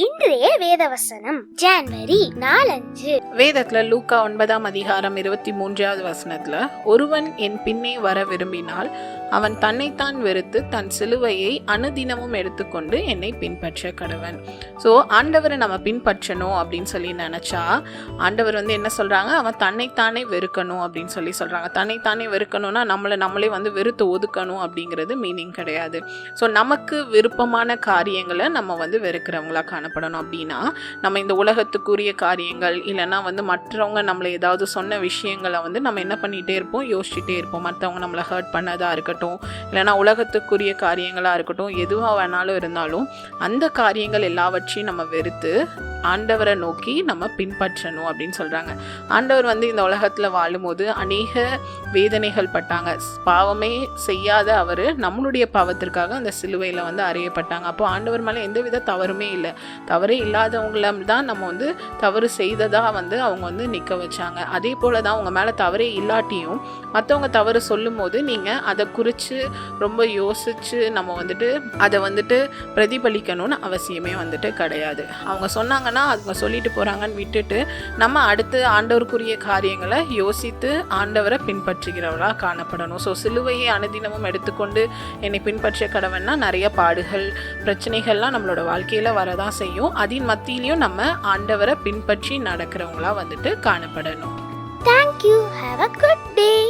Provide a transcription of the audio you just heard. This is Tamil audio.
இன்றைய வேதவசனம் ஜனவரி 4. வேதத்துல லூக்கா 9 அதிகாரம் 23வது வசனத்துல, ஒருவன் என் பின்னே வர விரும்பினால் அவன் தன்னைத்தான் வெறுத்து தன் சிலுவையை அனுதினமும் எடுத்துக்கொண்டு என்னை பின்பற்ற கடவன். ஸோ ஆண்டவரை நம்ம பின்பற்றணும் அப்படின்னு சொல்லி நினைச்சா ஆண்டவர் என்ன சொல்றாங்க, அவன் தன்னைத்தானே வெறுக்கணும் அப்படின்னு சொல்லி சொல்றாங்க. தன்னைத்தானே வெறுக்கணும்னா நம்மளே வெறுத்து ஒதுக்கணும் அப்படிங்கிறது மீனிங் கிடையாது. ஸோ நமக்கு விருப்பமான காரியங்களை நம்ம வெறுக்கிறவங்களா காணப்படணும். அப்படின்னா நம்ம இந்த உலகத்துக்குரிய காரியங்கள் இல்லைன்னா மற்றவங்க நம்மளை ஏதாவது சொன்ன விஷயங்களை நம்ம என்ன பண்ணிகிட்டே இருப்போம், யோசிச்சுட்டே இருப்போம். மற்றவங்க நம்மளை ஹர்ட் பண்ணதாக இருக்கட்டும், இல்லைனா உலகத்துக்குரிய காரியங்களாக இருக்கட்டும், எதுவாக வேணாலும் இருந்தாலும் அந்த காரியங்கள் எல்லாவற்றையும் நம்ம வெறுத்து ஆண்டவரை நோக்கி நம்ம பின்பற்றணும் அப்படின்னு சொல்கிறாங்க. ஆண்டவர் இந்த உலகத்தில் வாழும்போது அநேக வேதனைகள் பட்டாங்க. பாவமே செய்யாத அவர் நம்மளுடைய பாவத்திற்காக அந்த சிலுவையில் அறையப்பட்டாங்க. அப்போ ஆண்டவர் மேலே எந்தவித தவறுமே இல்லை. தவறே இல்லாதவங்கள தான் நம்ம தவறு செய்ததாக அவங்க நிற்க வச்சாங்க. அதே போல தான் உங்கள் மேலே தவறே இல்லாட்டியும் மற்றவங்க தவறு சொல்லும் போது நீங்கள் அதை குறித்து ரொம்ப யோசித்து நம்ம அதை பிரதிபலிக்கணும்னு அவசியமே கிடையாது. அவங்க சொன்னாங்கன்னா அவங்க சொல்லிட்டு போகிறாங்கன்னு விட்டுட்டு நம்ம அடுத்து ஆண்டவருக்குரிய காரியங்களை யோசித்து ஆண்டவரை பின்பற்றுகிறவர்களா காணப்படணும். ஸோ சிலுவையை அனுதினமும் எடுத்துக்கொண்டு என்னை பின்பற்ற கடவன்னா நிறைய பாடுகள் பிரச்சனைகள்லாம் நம்மளோட வாழ்க்கையில் வரதான் செய்யும். அதன் மத்தியிலையும் நம்ம ஆண்டவரை பின்பற்றி நடக்கிறவங்களா காணப்படணும். Thank you. Have a good day.